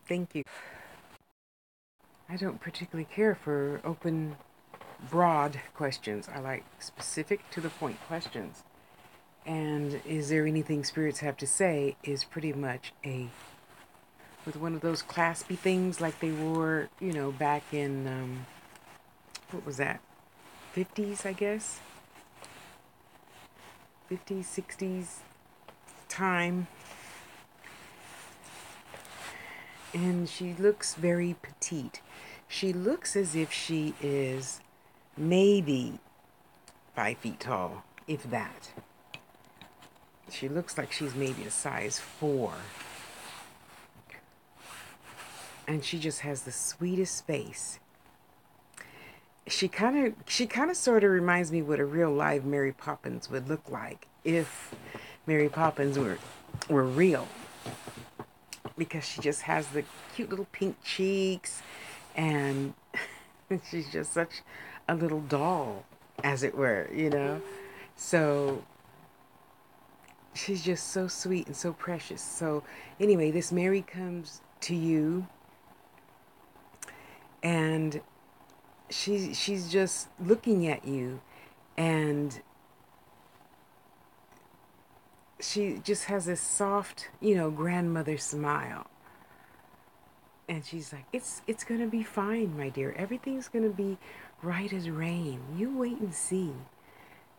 Thank you. I don't particularly care for open, broad questions. I like specific to the point questions. And is there anything spirits have to say is pretty much a with one of those claspy things like they wore, back in what was that? 50s, I guess. 50s, 60s time. And she looks very petite. She looks as if she is maybe 5 feet tall, if that. She looks like she's maybe a size 4. And she just has the sweetest face. She kind of sort of reminds me what a real live Mary Poppins would look like if Mary Poppins were real, because she just has the cute little pink cheeks, and she's just such a little doll, as it were. So she's just so sweet and so precious. So anyway, this Mary comes to you, and she's just looking at you, and she just has this soft, grandmother smile. And she's like, it's going to be fine, my dear. Everything's going to be right as rain. You wait and see.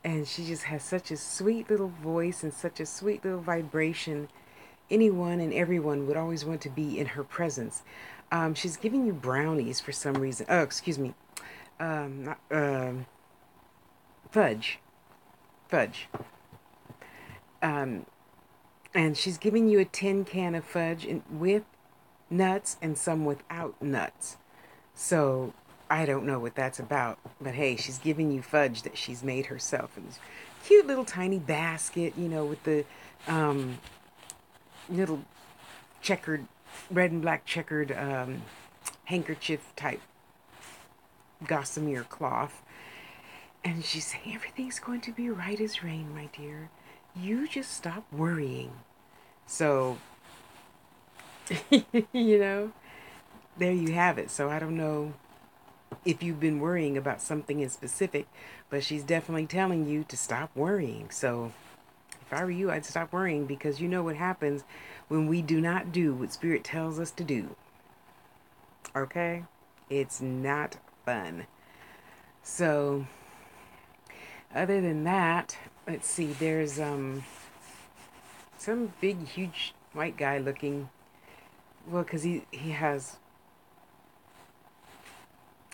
And she just has such a sweet little voice and such a sweet little vibration. Anyone and everyone would always want to be in her presence. She's giving you brownies for some reason. Oh, excuse me. Not, fudge. Fudge. Um, and she's giving you a tin can of fudge with nuts and some without nuts. So I don't know what that's about, but hey, she's giving you fudge that she's made herself in this cute little tiny basket, with the um, little checkered, red and black checkered handkerchief type gossamer cloth. And she's saying, everything's going to be right as rain, my dear. You just stop worrying. So, you know, there you have it. So I don't know if you've been worrying about something in specific, but she's definitely telling you to stop worrying. So if I were you, I'd stop worrying, because you know what happens when we do not do what Spirit tells us to do. Okay? It's not fun. So other than that, let's see, there's some big huge white guy looking, well, because he has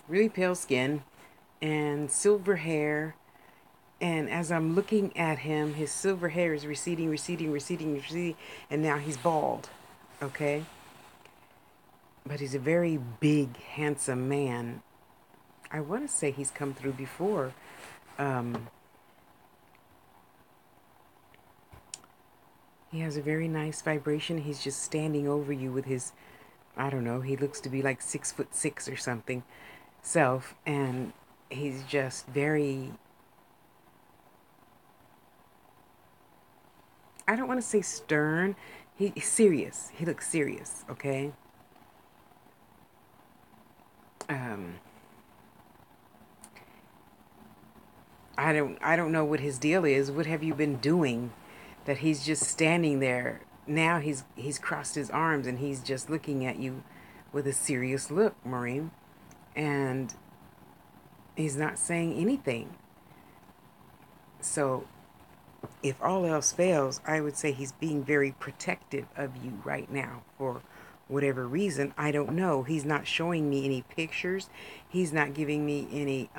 really pale skin and silver hair. And as I'm looking at him, his silver hair is receding, receding, receding, receding, and now he's bald. Okay? But he's a very big, handsome man. I want to say he's come through before. Um, he has a very nice vibration. He's just standing over you with his, I don't know, he looks to be like 6'6" or something, self. And he's just very, I don't want to say stern. He's serious. He looks serious, okay? Um, I don't know what his deal is. What have you been doing that he's just standing there? Now he's crossed his arms and he's just looking at you with a serious look, Maureen. And he's not saying anything. So if all else fails, I would say he's being very protective of you right now for whatever reason. I don't know. He's not showing me any pictures. He's not giving me any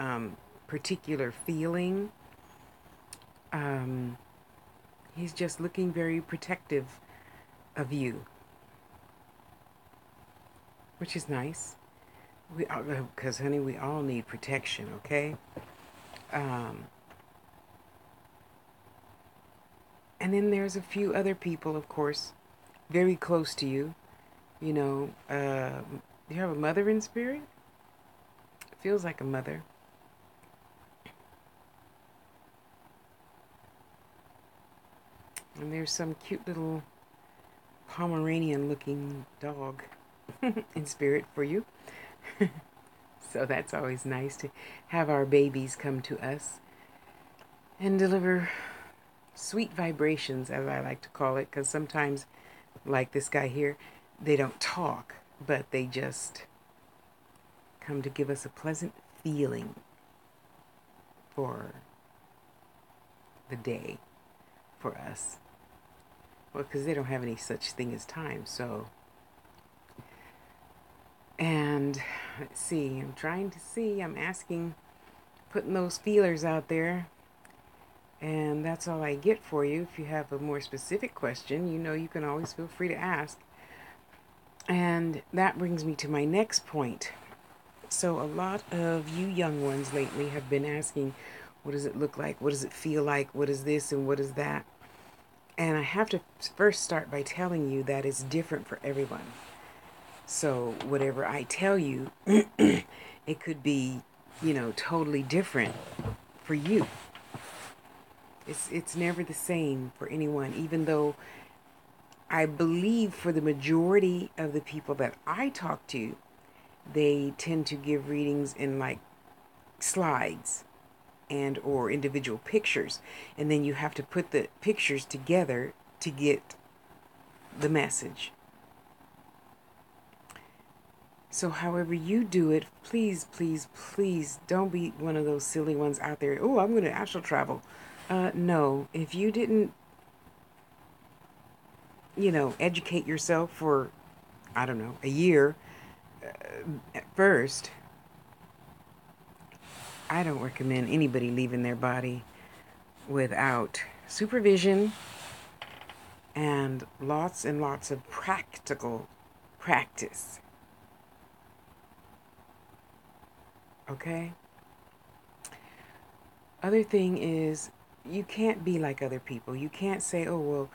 particular feeling. Um, he's just looking very protective of you, which is nice. Because honey, we all need protection, okay? Um, and then there's a few other people, of course, very close to you. You know, you have a mother in spirit. It feels like a mother. And there's some cute little Pomeranian looking dog. in spirit for you. So that's always nice to have our babies come to us and deliver sweet vibrations, as I like to call it, because sometimes, like this guy here, they don't talk, but they just come to give us a pleasant feeling for the day for us. Well, because they don't have any such thing as time, so. And let's see, I'm asking, putting those feelers out there. And that's all I get for you. If you have a more specific question, you can always feel free to ask. And that brings me to my next point. So a lot of you young ones lately have been asking, what does it look like? What does it feel like? What is this and what is that? And I have to first start by telling you that it's different for everyone. So whatever I tell you, it could be, totally different for you. It's never the same for anyone, even though I believe for the majority of the people that I talk to, they tend to give readings in like slides and or individual pictures, and then you have to put the pictures together to get the message. So however you do it, please, please, please don't be one of those silly ones out there. Oh, I'm going to astral travel. No, if you didn't, educate yourself for, I don't know, a year at first, I don't recommend anybody leaving their body without supervision and lots of practical practice. Okay? Other thing is, you can't be like other people. You can't say, oh, well,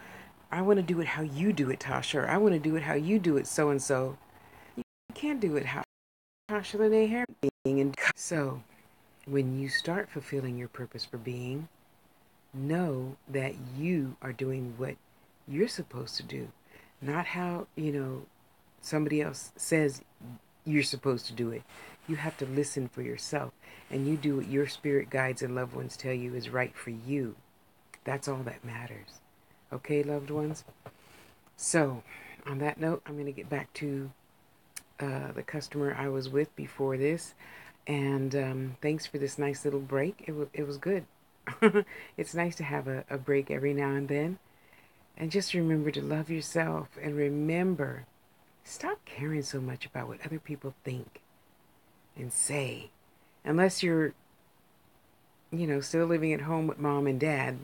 I want to do it how you do it, Tasha, or I want to do it how you do it, so and so. You can't do it how Tasha Lene Hair being. And so, when you start fulfilling your purpose for being, know that you are doing what you're supposed to do, not how, somebody else says you're supposed to do it. You have to listen for yourself, and you do what your spirit guides and loved ones tell you is right for you. That's all that matters. Okay, loved ones? So, on that note, I'm going to get back to the customer I was with before this. And thanks for this nice little break. It was good. It's nice to have a break every now and then. And just remember to love yourself. And remember, stop caring so much about what other people think and say. Unless you're, still living at home with mom and dad.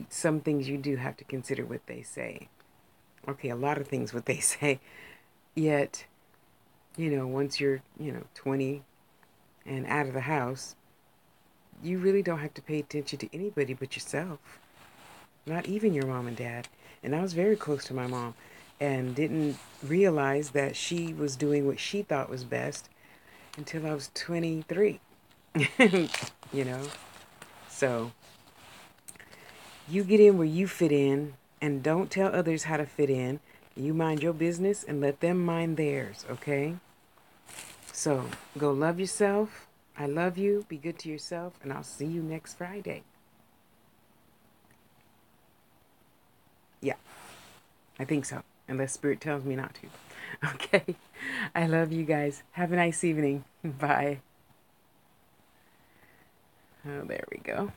Some things you do have to consider what they say. Okay, a lot of things what they say. Yet, once you're, 20 and out of the house, you really don't have to pay attention to anybody but yourself. Not even your mom and dad. And I was very close to my mom and didn't realize that she was doing what she thought was best until I was 23. you know? So, you get in where you fit in and don't tell others how to fit in. You mind your business and let them mind theirs, okay? So, go love yourself. I love you. Be good to yourself. And I'll see you next Friday. Yeah, I think so. Unless Spirit tells me not to. Okay. I love you guys. Have a nice evening. Bye. Oh, there we go.